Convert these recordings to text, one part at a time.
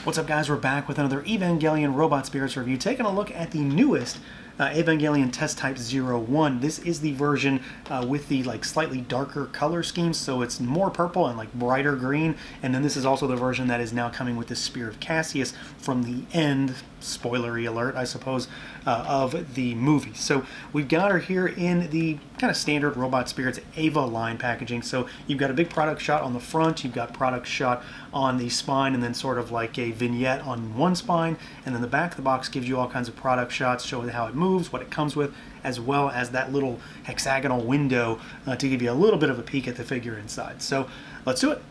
What's up, guys? We're back with another Evangelion Robot Spirits review, taking a look at the newest Evangelion Test Type 01. This is the version with the slightly darker color scheme, so it's more purple and brighter green. And then this is also the version that is now coming with the Spear of Cassius from the end, spoilery alert, I suppose, of the movie. So we've got her here in the kind of standard Robot Spirits EVA line packaging. So you've got a big product shot on the front, you've got product shot on the spine, and then sort of like a vignette on one spine, and then the back of the box gives you all kinds of product shots, showing how it moves, what it comes with, as well as that little hexagonal window to give you a little bit of a peek at the figure inside. So let's do it.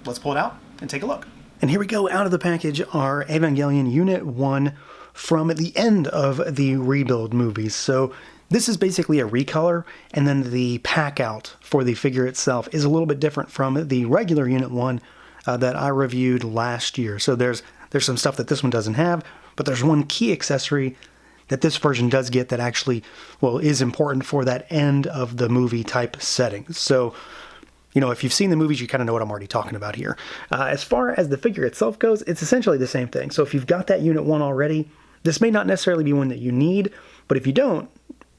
Let's pull it out and take a look. And here we go. Out of the package are Evangelion Unit 1 from the end of the Rebuild movies. So this is basically a recolor, and then the pack out for the figure itself is a little bit different from the regular Unit 1 that I reviewed last year. So there's some stuff that this one doesn't have, but there's one key accessory that this version does get that actually, well, is important for that end of the movie type setting. So, you know, if you've seen the movies, you kind of know what I'm already talking about here. As far as the figure itself goes, it's essentially the same thing. So if you've got that Unit 1 already, this may not necessarily be one that you need, but if you don't,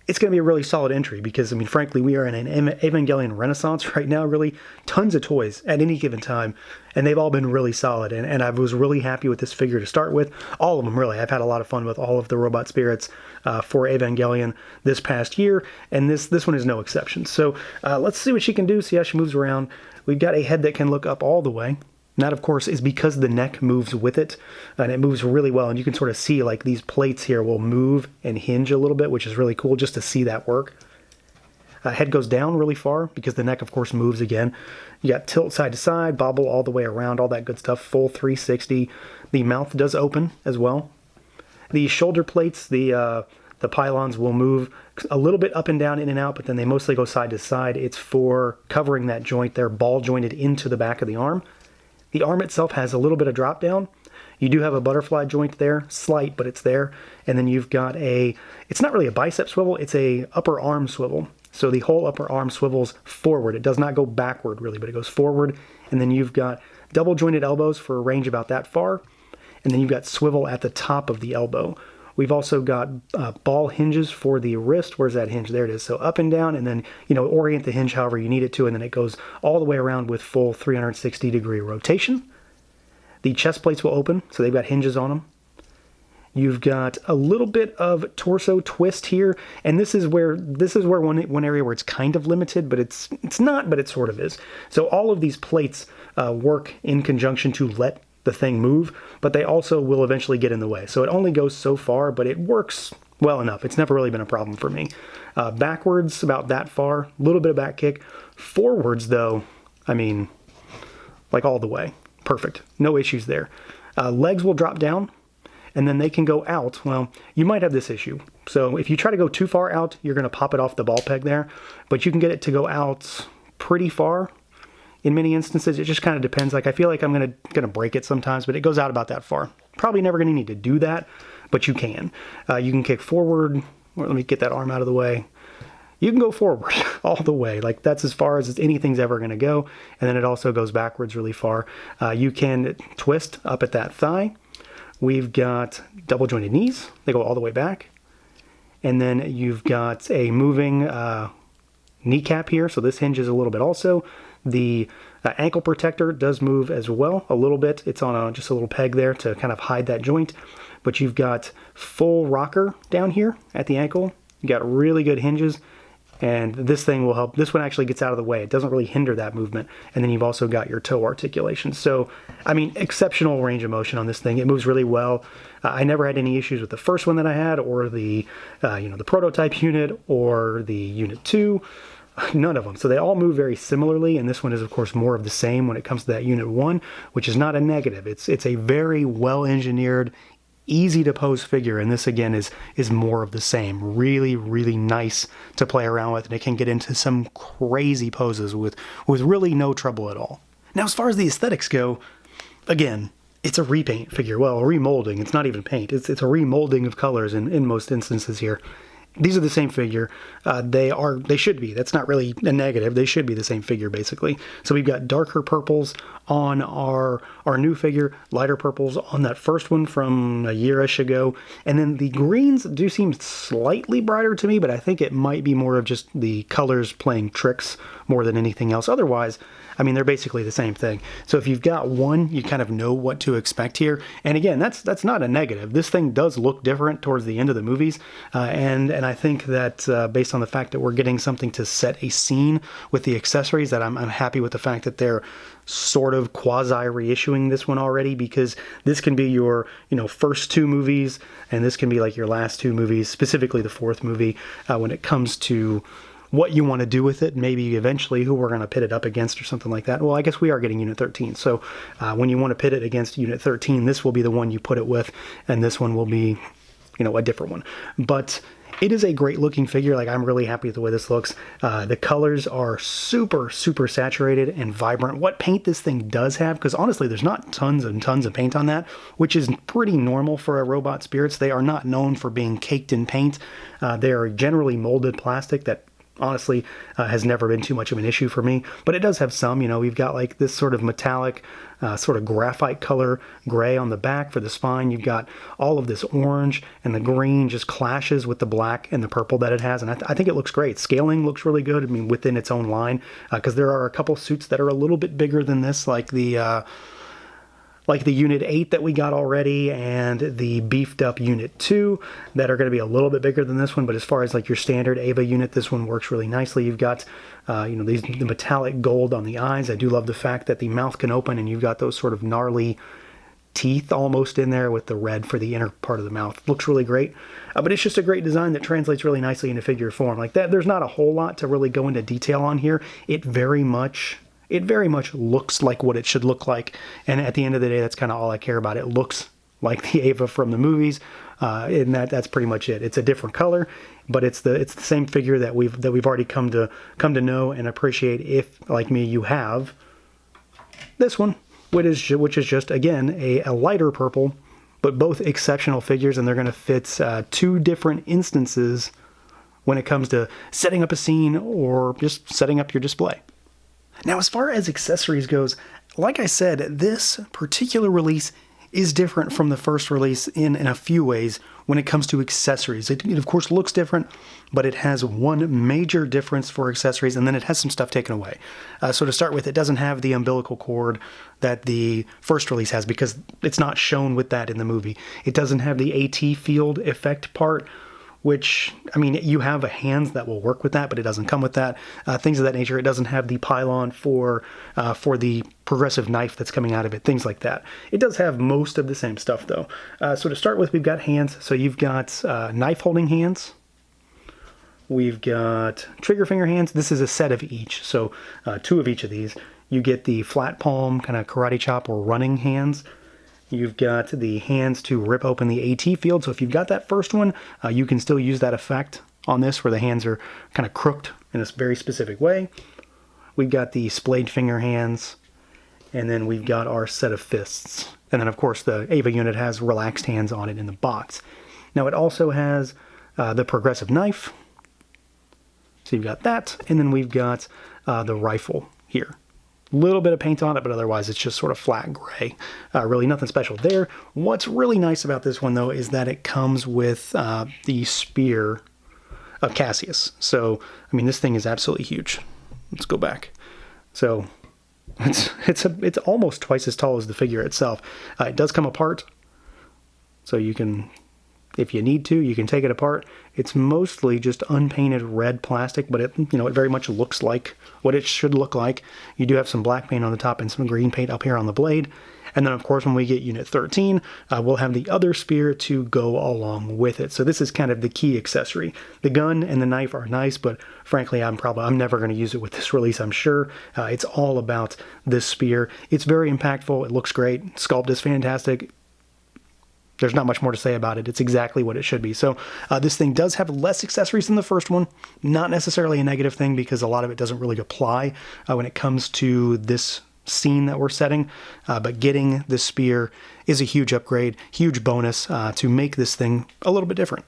it's going to be a really solid entry because, I mean, frankly, we are in an Evangelion renaissance right now, really. Tons of toys at any given time, and they've all been really solid, and I was really happy with this figure to start with. All of them, really. I've had a lot of fun with all of the Robot Spirits for Evangelion this past year, and this one is no exception. So let's see what she can do, see how she moves around. We've got a head that can look up all the way. And that, of course, is because the neck moves with it, and it moves really well. And you can sort of see, like, these plates here will move and hinge a little bit, which is really cool just to see that work. Head goes down really far because the neck, of course, moves again. You got tilt side to side, bobble all the way around, all that good stuff, full 360. The mouth does open as well. The shoulder plates, the pylons will move a little bit up and down, in and out, but then they mostly go side to side. It's for covering that joint there, ball jointed into the back of the arm. The arm itself has a little bit of drop down. You do have a butterfly joint there, slight, but it's there. And then you've got it's not really a bicep swivel, it's a upper arm swivel. So the whole upper arm swivels forward. It does not go backward really, but it goes forward. And then you've got double jointed elbows for a range about that far. And then you've got swivel at the top of the elbow. We've also got ball hinges for the wrist. Where's that hinge? There it is. So up and down, and then, you know, orient the hinge however you need it to, and then it goes all the way around with full 360-degree rotation. The chest plates will open, so they've got hinges on them. You've got a little bit of torso twist here, and this is where one area where it's kind of limited, but it's not, but it sort of is. So all of these plates work in conjunction to let the thing move, but they also will eventually get in the way. So it only goes so far, but it works well enough. It's never really been a problem for me. Backwards, about that far, a little bit of back kick. Forwards, though, I mean, like all the way. Perfect. No issues there. Legs will drop down, and then they can go out. Well, you might have this issue. So if you try to go too far out, you're going to pop it off the ball peg there, but you can get it to go out pretty far. In many instances, it just kind of depends. Like, I feel like I'm gonna break it sometimes, but it goes out about that far. Probably never gonna need to do that, but you can. You can kick forward. Let me get that arm out of the way. You can go forward all the way. Like, that's as far as anything's ever gonna go. And then it also goes backwards really far. You can twist up at that thigh. We've got double jointed knees. They go all the way back. And then you've got a moving kneecap here. So this hinges a little bit also. The ankle protector does move as well a little bit. It's on just a little peg there to kind of hide that joint. But you've got full rocker down here at the ankle. You got really good hinges. And this thing will help. This one actually gets out of the way. It doesn't really hinder that movement. And then you've also got your toe articulation. So, I mean, exceptional range of motion on this thing. It moves really well. I never had any issues with the first one that I had, or the the prototype unit, or the Unit 2. None of them. So they all move very similarly, and this one is, of course, more of the same when it comes to that Unit 1, which is not a negative. It's a very well-engineered, easy-to-pose figure, and this, again, is more of the same. Really, really nice to play around with, and it can get into some crazy poses with really no trouble at all. Now, as far as the aesthetics go, again, it's a repaint figure. Well, a remolding. It's not even paint. It's a remolding of colors in most instances here. these are the same figure. They should be. That's not really a negative. They should be the same figure, basically. So we've got darker purples on our new figure, lighter purples on that first one from a year-ish ago. And then the greens do seem slightly brighter to me, but I think it might be more of just the colors playing tricks more than anything else. Otherwise, I mean, they're basically the same thing. So if you've got one, you kind of know what to expect here. And again, that's not a negative. This thing does look different towards the end of the movies. And I think that based on the fact that we're getting something to set a scene with the accessories, that I'm happy with the fact that they're sort of quasi reissuing this one already, because this can be your, first two movies, and this can be like your last two movies, specifically the fourth movie, when it comes to what you want to do with it, maybe eventually who we're going to pit it up against or something like that. Well, I guess we are getting Unit 13. So when you want to pit it against Unit 13, this will be the one you put it with, and this one will be, a different one. But it is a great looking figure. Like, I'm really happy with the way this looks. The colors are super, super saturated and vibrant. What paint this thing does have, because honestly, there's not tons and tons of paint on that, which is pretty normal for a Robot Spirits. They are not known for being caked in paint. They are generally molded plastic that honestly has never been too much of an issue for me, but it does have some. We've got like this sort of metallic sort of graphite color gray on the back for the spine. You've got all of this orange, and the green just clashes with the black and the purple that it has, and I think it looks great. Scaling looks really good, I mean, within its own line, because there are a couple suits that are a little bit bigger than this, like the Unit 8 that we got already, and the beefed up Unit 2 that are going to be a little bit bigger than this one. But as far as like your standard EVA unit, this one works really nicely. You've got, the metallic gold on the eyes. I do love the fact that the mouth can open, and you've got those sort of gnarly teeth almost in there with the red for the inner part of the mouth. Looks really great. But it's just a great design that translates really nicely into figure form. Like that, there's not a whole lot to really go into detail on here. It very much looks like what it should look like, and at the end of the day, that's kind of all I care about. It looks like the EVA from the movies, and that's pretty much it. It's a different color, but it's the same figure that we've already come to know and appreciate. If, like me, you have this one, which is just again a lighter purple, but both exceptional figures, and they're going to fit two different instances when it comes to setting up a scene or just setting up your display. Now, as far as accessories goes, like I said, this particular release is different from the first release in a few ways when it comes to accessories. It of course looks different, but it has one major difference for accessories, and then it has some stuff taken away. So to start with, it doesn't have the umbilical cord that the first release has, because it's not shown with that in the movie. It doesn't have the AT field effect part, which, I mean, you have hands that will work with that, but it doesn't come with that. Things of that nature. It doesn't have the pylon for the progressive knife that's coming out of it, things like that. It does have most of the same stuff, though. So to start with, we've got hands. So you've got knife-holding hands. We've got trigger finger hands. This is a set of each, so two of each of these. You get the flat palm, kind of karate chop or running hands. You've got the hands to rip open the AT field. So if you've got that first one, you can still use that effect on this, where the hands are kind of crooked in a very specific way. We've got the splayed finger hands, and then we've got our set of fists. And then, of course, the EVA unit has relaxed hands on it in the box. Now, it also has the progressive knife. So you've got that, and then we've got the rifle here. Little bit of paint on it, but otherwise it's just sort of flat gray. Really nothing special there. What's really nice about this one, though, is that it comes with the spear of Cassius. So, I mean, this thing is absolutely huge. Let's go back. So, it's almost twice as tall as the figure itself. It does come apart, so you can, if you need to, you can take it apart. It's mostly just unpainted red plastic, but it very much looks like what it should look like. You do have some black paint on the top and some green paint up here on the blade. And then, of course, when we get Unit 13, we'll have the other spear to go along with it. So this is kind of the key accessory. The gun and the knife are nice, but frankly, I'm never going to use it with this release, I'm sure. It's all about this spear. It's very impactful. It looks great. Sculpt is fantastic. There's not much more to say about it. It's exactly what it should be. So this thing does have less accessories than the first one. Not necessarily a negative thing, because a lot of it doesn't really apply when it comes to this scene that we're setting. But getting this spear is a huge upgrade, huge bonus to make this thing a little bit different.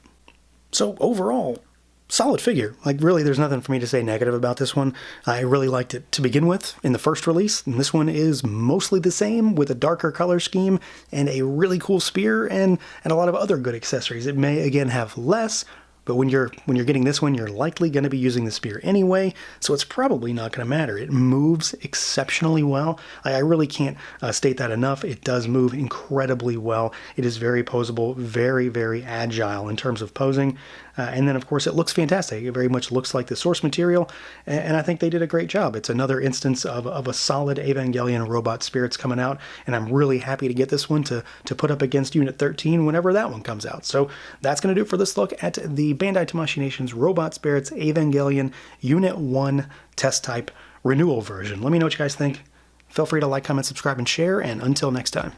So overall, solid figure. Like, really, there's nothing for me to say negative about this one. I really liked it to begin with in the first release, and this one is mostly the same with a darker color scheme and a really cool spear and a lot of other good accessories. It may, again, have less, but when you're getting this one, you're likely going to be using the spear anyway, so it's probably not going to matter. It moves exceptionally well. I really can't state that enough. It does move incredibly well. It is very posable, very, very agile in terms of posing. And then, of course, it looks fantastic. It very much looks like the source material, and I think they did a great job. It's another instance of a solid Evangelion robot spirits coming out, and I'm really happy to get this one to put up against Unit 13 whenever that one comes out. So that's going to do it for this look at the Bandai Tamashii Nations Robot Spirits Evangelion Unit 1 Test Type Renewal version. Let me know what you guys think. Feel free to like, comment, subscribe, and share, and until next time.